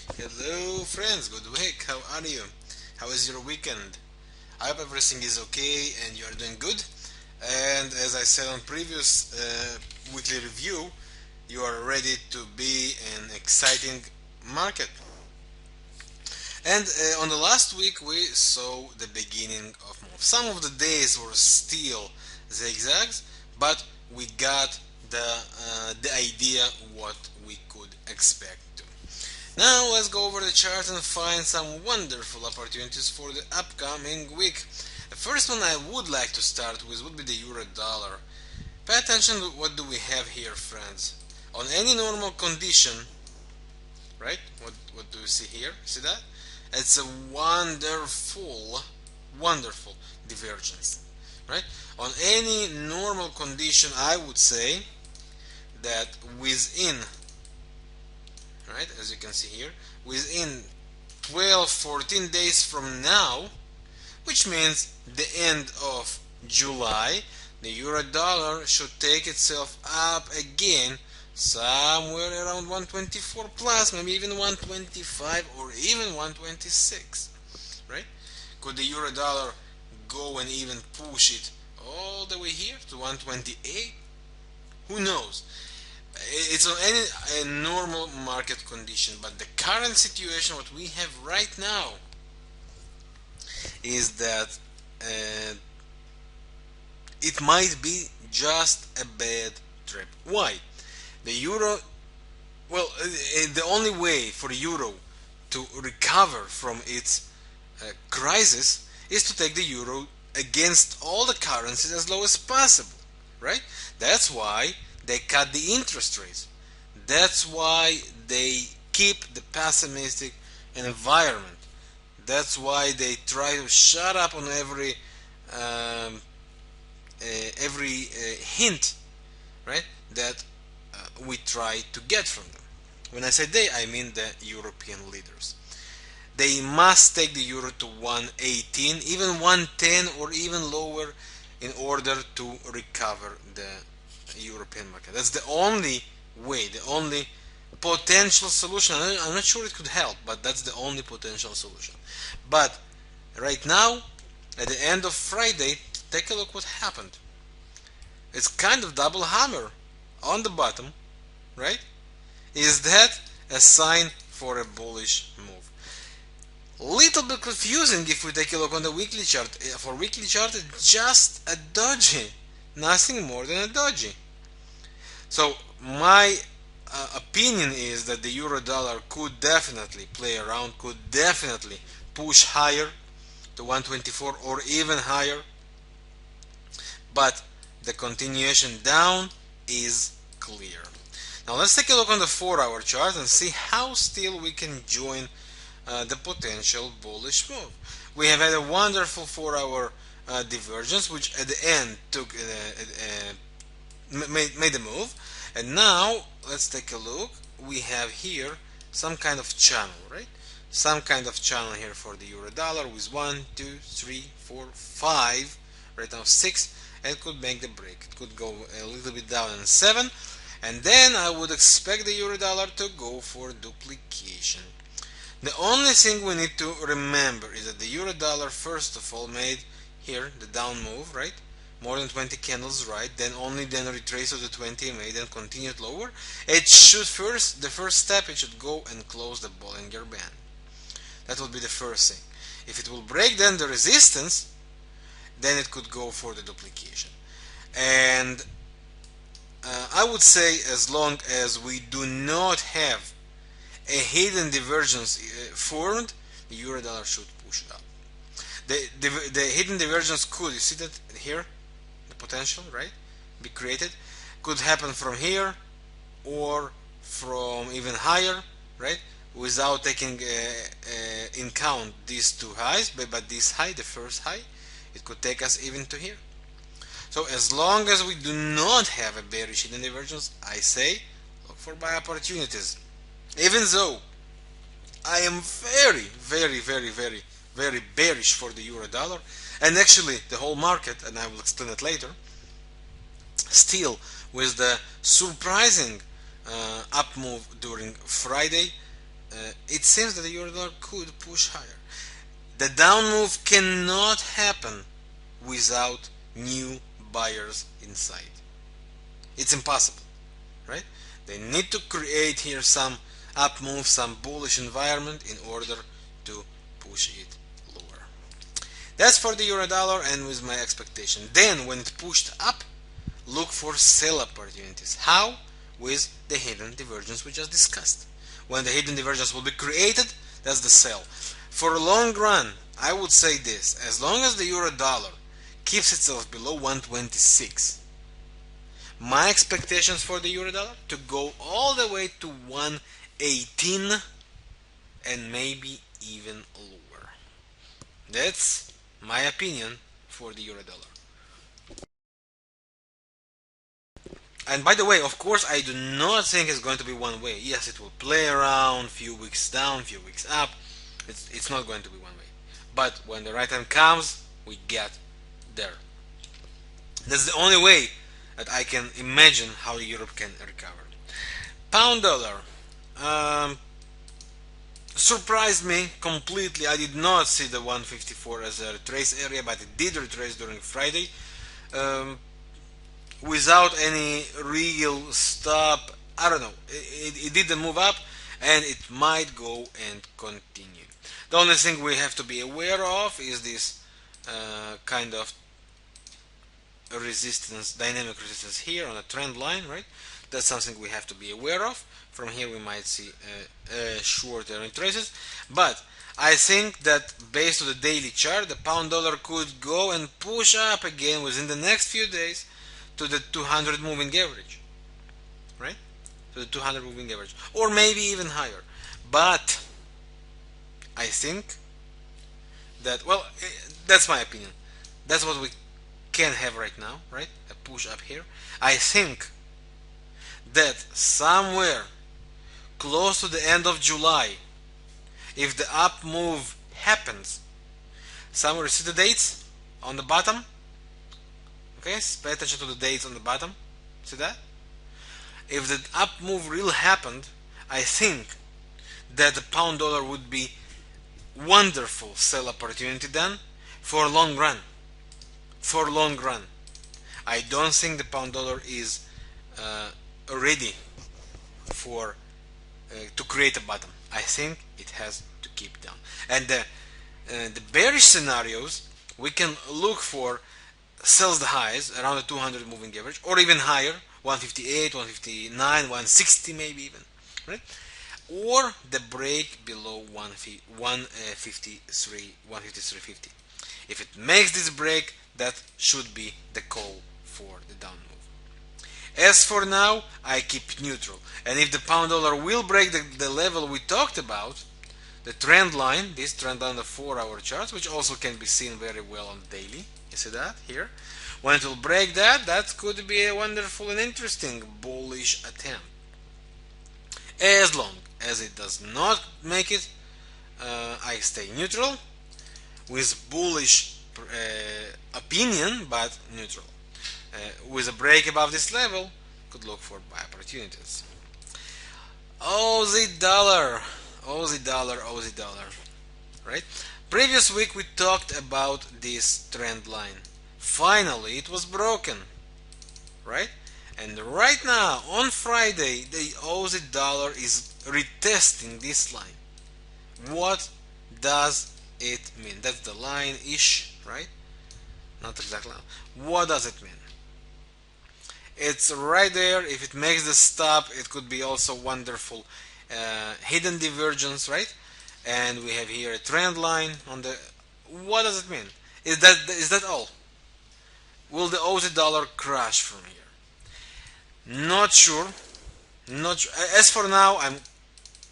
Hello friends, good week. How are you? How is your weekend? I hope everything is okay and you are doing good. And as I said on previous weekly review, you are ready to be an exciting market. And on the last week we saw the beginning of move. Some of the days were still zigzags, but we got the idea what we could expect to. Now let's go over the chart and find some wonderful opportunities for the upcoming week. The first one I would like to start with would be the euro dollar. Pay attention to what do we have here, friends. On any normal condition, right? What do you see here? See that? It's a wonderful divergence, right? On any normal condition, I would say that within, right, as you can see here, within 12-14 days from now, which means the end of July, the euro dollar should take itself up again somewhere around 124 plus, maybe even 125 or even 126, right? Could the euro dollar go and even push it all the way here to 128? Who knows? It's on any a normal market condition, but the current situation, what we have right now, is that it might be just a bad trip. Why? The euro, well, the only way for the euro to recover from its crisis is to take the euro against all the currencies as low as possible, right? That's why they cut the interest rates. That's why they keep the pessimistic environment. That's why they try to shut up on um, every hint, right? That we try to get from them. When I say they, I mean the European leaders. They must take the euro to 118, even 110, or even lower, in order to recover the European market. That's the only way, the only potential solution. I'm not sure it could help, but that's the only potential solution. But right now, at the end of Friday, take a look what happened. It's kind of double hammer on the bottom, right? Is that a sign for a bullish move? Little bit confusing if we take a look on the weekly chart. For weekly chart, it's just a doji, nothing more than a doji. So my opinion is that the euro dollar could definitely play around, could definitely push higher to 124 or even higher, but the continuation down is clear. Now let's take a look on the 4-hour chart and see how still we can join the potential bullish move. We have had a wonderful 4-hour divergence, which at the end took made a move, and now let's take a look. We have here some kind of channel, right? Some kind of channel here for the euro dollar with 1, 2, 3, 4, 5, right now 6, and could make the break. It could go a little bit down in 7, and then I would expect the euro dollar to go for duplication. The only thing we need to remember is that the euro dollar first of all made here the down move, right? More than 20 candles, right? Then retrace of the 20 made and continued lower. It should the first step, it should go and close the Bollinger Band. That would be the first thing. If it will break then the resistance, then it could go for the duplication. And I would say as long as we do not have a hidden divergence formed, the euro dollar should push up. The hidden divergence could, you see that here, the potential, right, be created, could happen from here or from even higher, right, without taking in count these two highs, but this high, the first high, it could take us even to here. So as long as we do not have a bearish hidden divergence, I say look for buy opportunities. Even though I am very bearish for the euro dollar, and actually the whole market, and I will explain it later, still with the surprising up move during Friday, it seems that the euro dollar could push higher. The down move cannot happen without new buyers inside. It's impossible, right? They need to create here some up move, some bullish environment in order to push it lower. That's for the euro dollar and with my expectation. Then when it pushed up, look for sell opportunities. How? With the hidden divergence we just discussed. When the hidden divergence will be created, that's the sell. For a long run, I would say this: as long as the euro dollar keeps itself below 126, my expectations for the euro dollar to go all the way to 118 and maybe even lower. That's my opinion for the euro dollar. And by the way, of course, I do not think it's going to be one way. Yes, it will play around, few weeks down, few weeks up. It's not going to be one way. But when the right time comes, we get there. That's the only way that I can imagine how Europe can recover. Pound dollar surprised me completely. I did not see the 154 as a retrace area, but it did retrace during Friday. Without any real stop. I don't know, it didn't move up, and it might go and continue. The only thing we have to be aware of is this kind of resistance, dynamic resistance here on a trend line, right? That's something we have to be aware of. From here we might see shorter retraces, but I think that based on the daily chart, the pound dollar could go and push up again within the next few days to the 200 moving average, right? To the 200 moving average, or maybe even higher. But I think that, well, that's my opinion. That's what we can have right now, right? A push up here. I think that somewhere close to the end of July, if the up move happens, somewhere, see the dates on the bottom? Okay, pay attention to the dates on the bottom. See that? If the up move really happened, I think that the pound dollar would be wonderful sell opportunity then for long run. For long run, I don't think the pound dollar is ready for to create a bottom. I think it has to keep down. And the bearish scenarios, we can look for sells the highs around the 200 moving average, or even higher, 158, 159, 160 maybe even, right? Or the break below 153, 153.50. If it makes this break, that should be the call for the down move. As for now, I keep neutral, and if the pound dollar will break the level we talked about, the trend line, this trend line on the 4-hour charts, which also can be seen very well on daily. You see that here? When it will break that, that could be a wonderful and interesting bullish attempt. As long as it does not make it, I stay neutral with bullish opinion, but neutral. With a break above this level, could look for buy opportunities. Aussie dollar, Aussie dollar, Aussie dollar, right? Previous week we talked about this trend line. Finally, it was broken, right? And right now, on Friday, the Aussie dollar is retesting this line. What does it mean? That's the line-ish, right? Not exactly. What does it mean? It's right there. If it makes the stop, it could be also wonderful hidden divergence, right? And we have here a trend line on the. What does it mean? Is that all? Will the Aussie dollar crash from here? Not sure. Not sure. As for now, I'm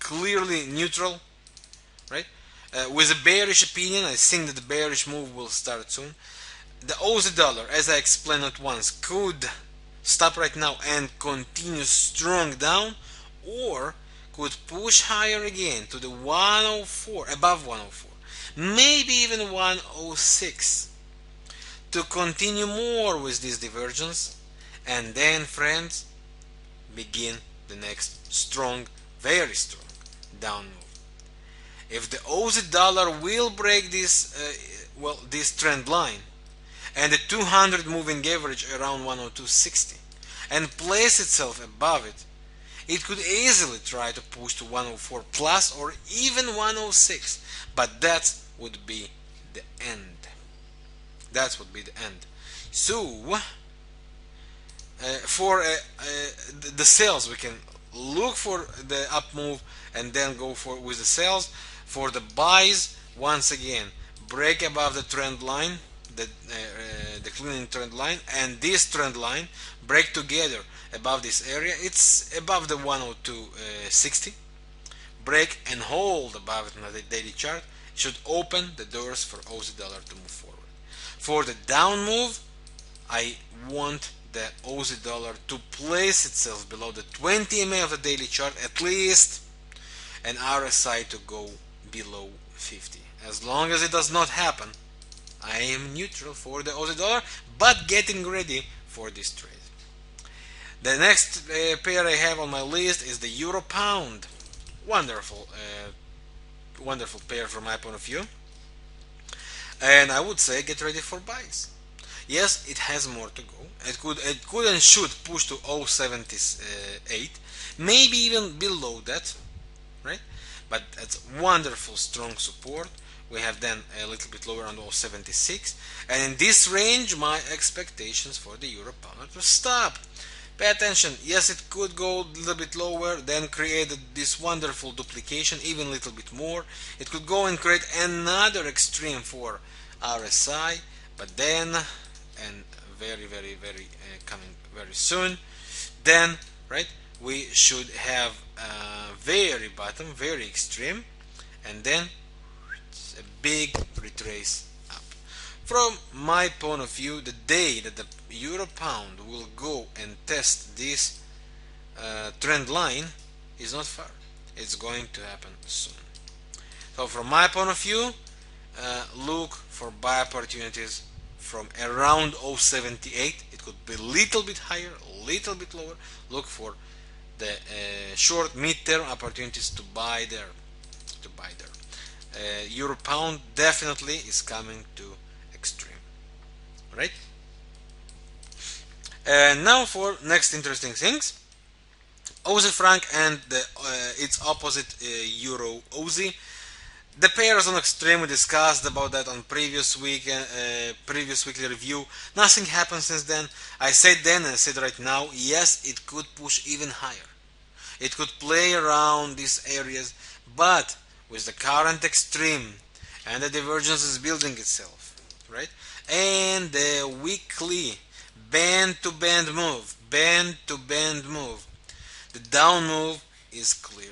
clearly neutral, right? With a bearish opinion, I think that the bearish move will start soon. The Aussie dollar, as I explained at once, could stop right now and continue strong down, or could push higher again to the 104, above 104, maybe even 106, to continue more with this divergence, and then, friends, begin the next strong, very strong down move. if the Aussie dollar will break this this trend line and the 200 moving average around 102.60 and place itself above it, it could easily try to push to 104 plus or even 106, but that would be the end. That would be the end. So for the sales, we can look for the up move and then go for with the sales. For the buys, once again, break above the trend line, the cleaning trend line, and this trend line break together above this area. It's above the 102.60. Break and hold above it on the daily chart. Should open the doors for Aussie dollar to move forward. For the down move, I want the Aussie dollar to place itself below the 20 MA of the daily chart at least, and RSI to go below 50. As long as it does not happen, I am neutral for the Aussie dollar, but getting ready for this trade. The next pair I have on my list is the Euro Pound. Wonderful, wonderful pair from my point of view. And I would say get ready for buys. Yes, it has more to go. It could and should push to 0.78, maybe even below that, right? But it's wonderful, strong support. We have then a little bit lower on 0.76, and in this range, my expectations for the Euro Pound to stop. Pay attention. Yes, it could go a little bit lower, then create this wonderful duplication, even a little bit more. It could go and create another extreme for RSI, but then, and very coming very soon, then, right, we should have very bottom, very extreme, and then a big retrace up. From my point of view, the day that the Euro Pound will go and test this trend line is not far. It's going to happen soon. So from my point of view, look for buy opportunities from around 0.78. It could be a little bit higher, a little bit lower. Look for the short mid-term opportunities to buy there. Euro Pound definitely is coming to extreme, right? And now for next interesting things, Aussie franc and its opposite Euro Aussie. The pair is on extreme. We discussed about that on previous weekly review. Nothing happened since then. I said then and I said right now, yes, it could push even higher. It could play around these areas, but with the current extreme and the divergence is building itself, right? And the weekly band to band move, the down move is clear.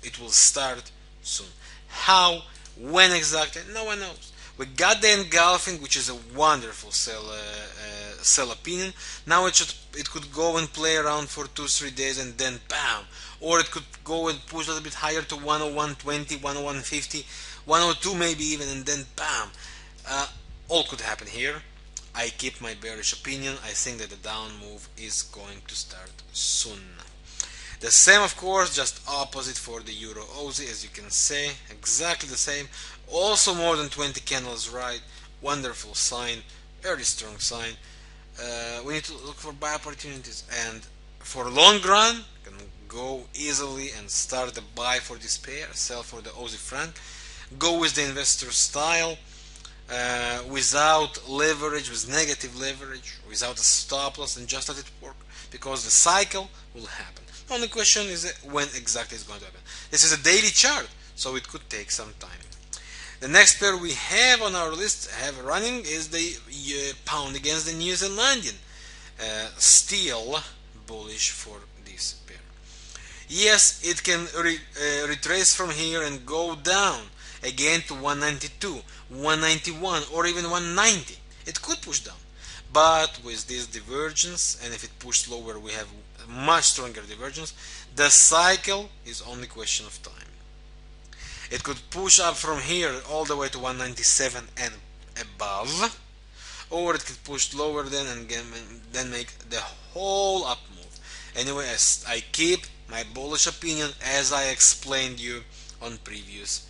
It will start soon. How, when exactly, no one knows. We got the engulfing, which is a wonderful sell opinion. Now it could go and play around for 2-3 days and then bam, or it could go and push a little bit higher to 101.20, 101.50, 102 maybe even, and then bam. All could happen here. I keep my bearish opinion. I think that the down move is going to start soon. The same, of course, just opposite for the Euro Aussie, as you can see, exactly the same. Also more than 20 candles right. Wonderful sign, very strong sign. We need to look for buy opportunities, and for long run, you can go easily and start a buy for this pair, sell for the Aussie franc. Go with the investor style, without leverage, with negative leverage, without a stop loss, and just let it work, because the cycle will happen. The only question is when exactly it's going to happen. This is a daily chart, so it could take some time. The next pair we have on our list running is the pound against the New Zealandian. Still bullish for this pair. Yes, it can retrace from here and go down again to 192, 191, or even 190. It could push down, but with this divergence, and if it pushes lower, we have a much stronger divergence. The cycle is only question of time. It could push up from here all the way to 197 and above, or it could push lower then make the whole up move. Anyway, I keep my bullish opinion as I explained you on previous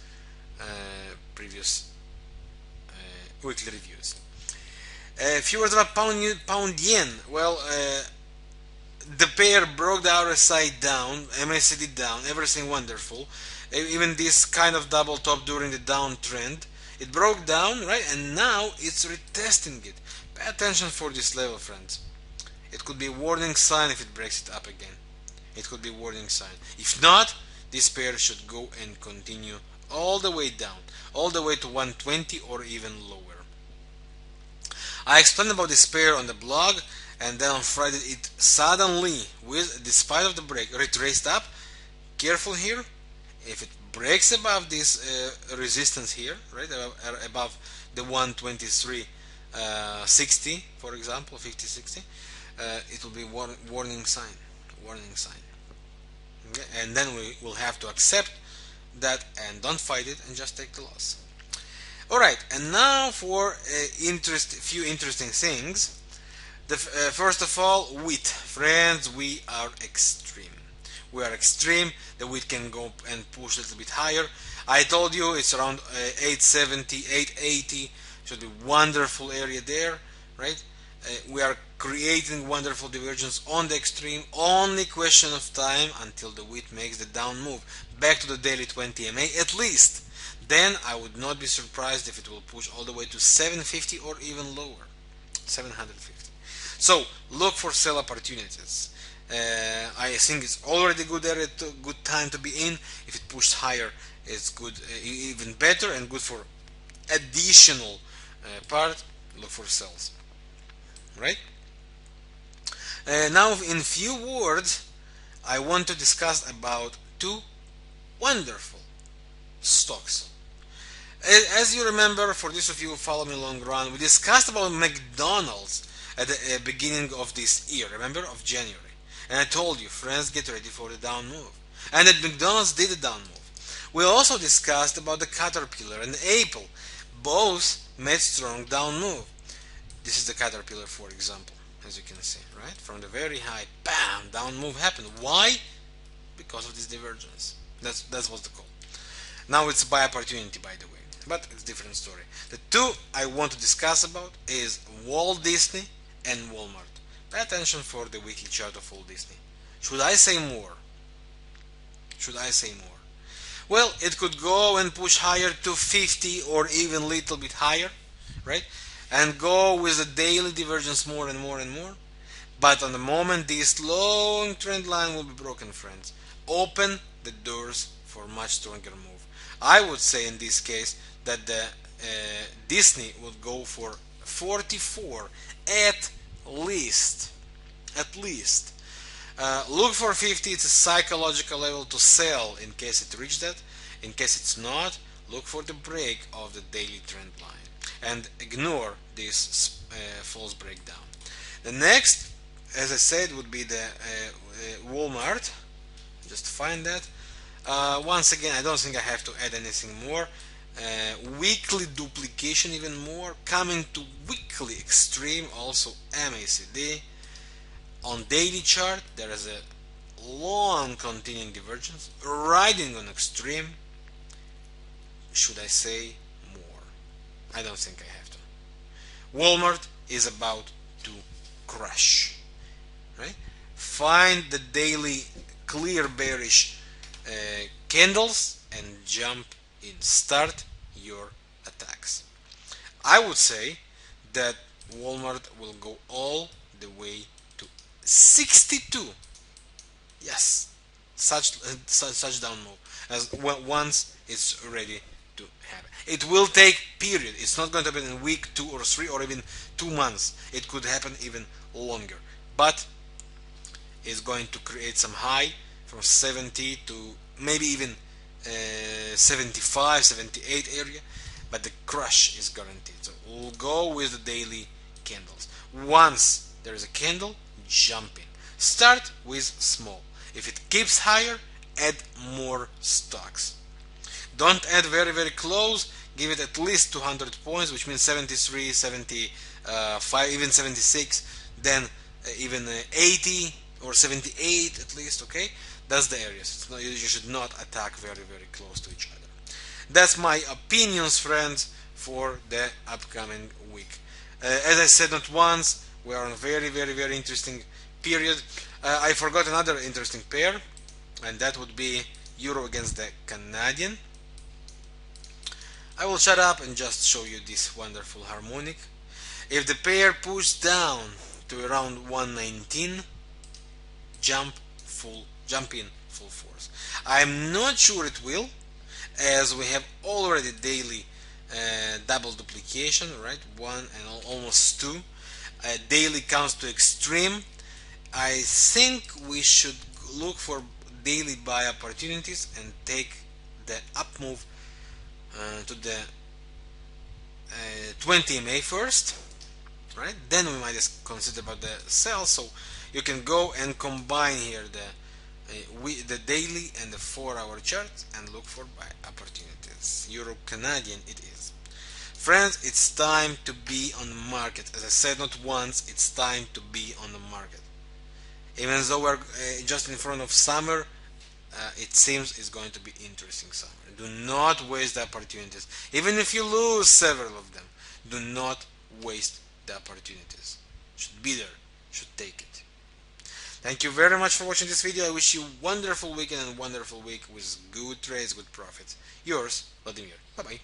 weekly reviews. A few words about pound yen. Well, the pair broke the RSI down, MACD down, everything wonderful. Even this kind of double top during the downtrend, it broke down, right? And now it's retesting it. Pay attention for this level, friends. It could be a warning sign if it breaks it up again. It could be a warning sign. If not, this pair should go and continue all the way down, all the way to 120 or even lower. I explained about this pair on the blog, and then on Friday it suddenly, despite of the break, retraced up. Careful here. If it breaks above this resistance here, right, above the 123.60, for example, 50-60, it will be warning sign. Okay? And then we will have to accept that and don't fight it and just take the loss. Alright, and now for few interesting things. First of all, wheat. Friends, we are extreme. We are extreme. The wheat can go and push a little bit higher. I told you it's around 870, 880. Should be wonderful area there, right? We are creating wonderful divergence on the extreme. Only question of time until the wheat makes the down move back to the daily 20 MA at least. Then I would not be surprised if it will push all the way to 750 or even lower, 750. So look for sell opportunities. I think it's already good area, good time to be in. If it pushed higher, it's good, even better, and good for additional part. Look for sells. Right? Now, in few words, I want to discuss about two wonderful stocks. As you remember, for those of you who follow me long run, we discussed about McDonald's at the beginning of this year, remember, of January. And I told you, friends, get ready for the down move. And that McDonald's did a down move. We also discussed about the Caterpillar and Apple. Both made strong down move. This is the Caterpillar, for example, as you can see, right? From the very high, bam, down move happened. Why? Because of this divergence. That was the call. Now it's buy opportunity, by the way, but it's a different story. The two I want to discuss about is Walt Disney and Walmart. Pay attention for the weekly chart of Walt Disney. Should I say more? Well, it could go and push higher to 50 or even a little bit higher, right? And go with the daily divergence more and more and more. But on the moment this long trend line will be broken, friends, open the doors for much stronger move. I would say in this case that the Disney would go for 44 at least. Look for 50. It's a psychological level to sell in case it reached that. In case it's not, look for the break of the daily trend line and ignore this false breakdown. The next, as I said, would be the Walmart. Just find that. Once again, I don't think I have to add anything more. Weekly duplication even more, coming to weekly extreme, also MACD. On daily chart there is a long continuing divergence, riding on extreme. Should I say more? I don't think I have to. Walmart is about to crash, right? Find the daily clear bearish candles and jump in. Start your attacks. I would say that Walmart will go all the way to 62. Yes, such down move as once it's ready to happen. It will take period. It's not going to happen in week 2 or 3 or even 2 months. It could happen even longer, but it's going to create some high from 70 to maybe even 75, 78 area, but the crush is guaranteed. So we'll go with the daily candles. Once there is a candle, jump in. Start with small. If it keeps higher, add more stocks. Don't add very, very close. Give it at least 200 points, which means 73, 75, even 76, then even 80 or 78 at least, okay? That's the areas. You should not attack very close to each other. That's my opinions, friends, for the upcoming week. As I said not once, we are on a very interesting period. I forgot another interesting pair, and that would be Euro against the Canadian. I will shut up and just show you this wonderful harmonic. If the pair pushes down to around 119, jump in full force. I'm not sure it will, as we have already daily double duplication, right? One and almost two. Daily counts to extreme. I think we should look for daily buy opportunities and take the up move to the 20 MA first, right? Then we might just consider about the sell. So you can go and combine here the daily and the 4-hour chart and look for buy opportunities. Euro Canadian it is. Friends, it's time to be on the market. As I said not once, it's time to be on the market. Even though we're just in front of summer, it seems it's going to be interesting summer. Do not waste the opportunities. Even if you lose several of them, do not waste the opportunities. Should be there, should take it. Thank you very much for watching this video. I wish you a wonderful weekend and wonderful week with good trades, good profits. Yours, Vladimir. Bye bye.